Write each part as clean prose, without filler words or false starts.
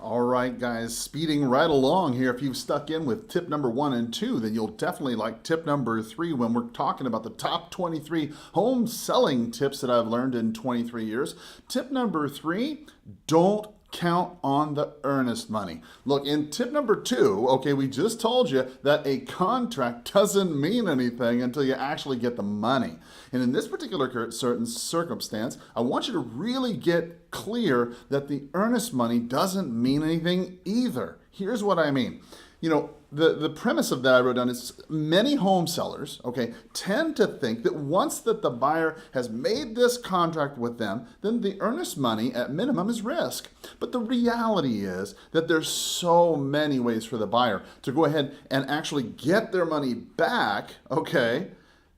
All right, guys, speeding right along here. If you've stuck in with tip number 1 and 2, then you'll definitely like tip number 3 when we're talking about the top 23 home selling tips that I've learned in 23 years. Tip number 3, don't count on the earnest money. Look, in tip number 2, okay, we just told you that a contract doesn't mean anything until you actually get the money. And in this particular certain circumstance, I want you to really get clear that the earnest money doesn't mean anything either. Here's what I mean. The premise of that I wrote down is many home sellers, okay, tend to think that once that the buyer has made this contract with them, then the earnest money at minimum is risk. But the reality is that there's so many ways for the buyer to go ahead and actually get their money back, okay,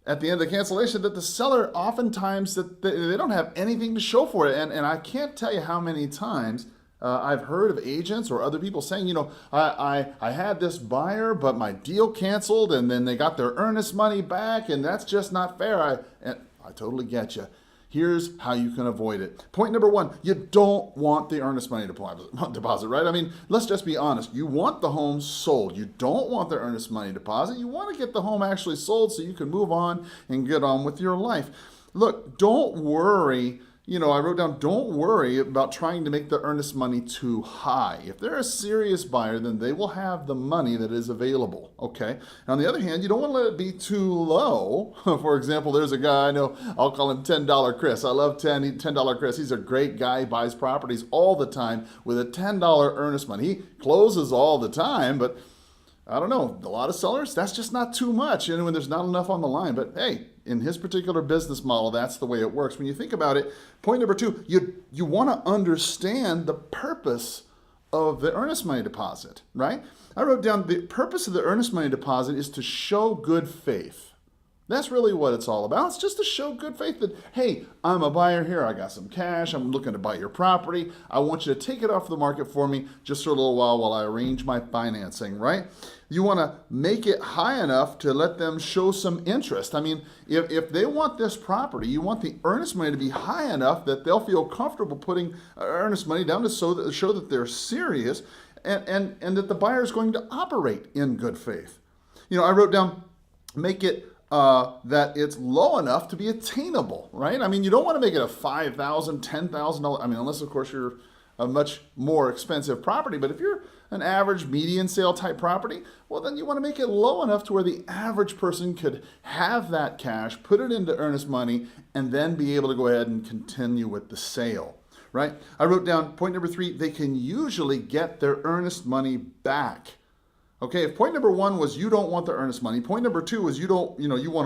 at the end of the cancellation, that the seller oftentimes that they don't have anything to show for it. And I can't tell you how many times I've heard of agents or other people saying, I had this buyer, but my deal canceled and then they got their earnest money back and that's just not fair. I totally get you. Here's how you can avoid it. Point number 1, you don't want the earnest money deposit, right? I mean, let's just be honest. You want the home sold. You don't want the earnest money deposit. You want to get the home actually sold so you can move on and get on with your life. Look, don't worry. I wrote down, don't worry about trying to make the earnest money too high. If they're a serious buyer, then they will have the money that is available, okay? On the other hand, you don't want to let it be too low. For example, there's a guy I know, I'll call him $10 Chris. I love $10 Chris. He's a great guy. He buys properties all the time with a $10 earnest money. He closes all the time, but I don't know, a lot of sellers, that's just not too much, when there's not enough on the line. But hey, in his particular business model, that's the way it works. When you think about it, point number 2, you want to understand the purpose of the earnest money deposit, right? I wrote down the purpose of the earnest money deposit is to show good faith. That's really what it's all about. It's just to show good faith that, hey, I'm a buyer here. I got some cash. I'm looking to buy your property. I want you to take it off the market for me just for a little while I arrange my financing, right? You want to make it high enough to let them show some interest. I mean, if they want this property, you want the earnest money to be high enough that they'll feel comfortable putting earnest money down to show that they're serious and that the buyer is going to operate in good faith. I wrote down, make it that it's low enough to be attainable, right? I mean, you don't want to make it a $5,000, $10,000. I mean, unless of course you're a much more expensive property. But if you're an average median sale type property, well, then you want to make it low enough to where the average person could have that cash, put it into earnest money, and then be able to go ahead and continue with the sale, right? I wrote down point number 3, they can usually get their earnest money back. Okay, if point number 1 was you don't want the earnest money, point number 2 was you want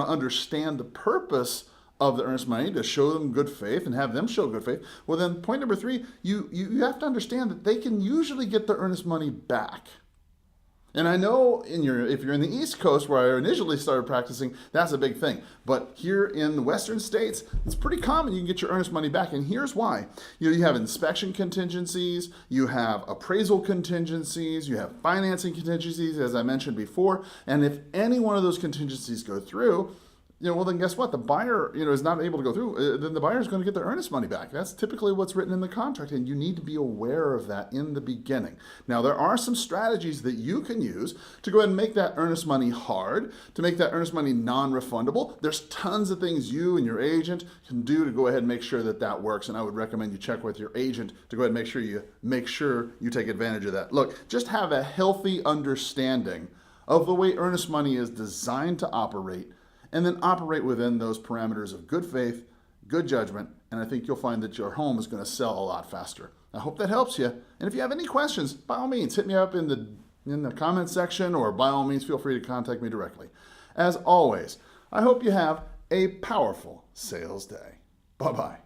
to understand the purpose of the earnest money to show them good faith and have them show good faith. Well, then point number 3, you have to understand that they can usually get the earnest money back. And I know if you're in the East Coast where I initially started practicing, that's a big thing. But here in the Western states, it's pretty common you can get your earnest money back. And here's why. You have inspection contingencies, you have appraisal contingencies, you have financing contingencies, as I mentioned before. And if any one of those contingencies go through, well, then guess what? The buyer, is not able to go through. Then the buyer is going to get their earnest money back. That's typically what's written in the contract, and you need to be aware of that in the beginning. Now, there are some strategies that you can use to go ahead and make that earnest money hard, to make that earnest money non-refundable. There's tons of things you and your agent can do to go ahead and make sure that that works, and I would recommend you check with your agent to go ahead and make sure you take advantage of that. Look, just have a healthy understanding of the way earnest money is designed to operate, and then operate within those parameters of good faith, good judgment, and I think you'll find that your home is going to sell a lot faster. I hope that helps you. And if you have any questions, by all means, hit me up in the comment section, or by all means, feel free to contact me directly. As always, I hope you have a powerful sales day. Bye-bye.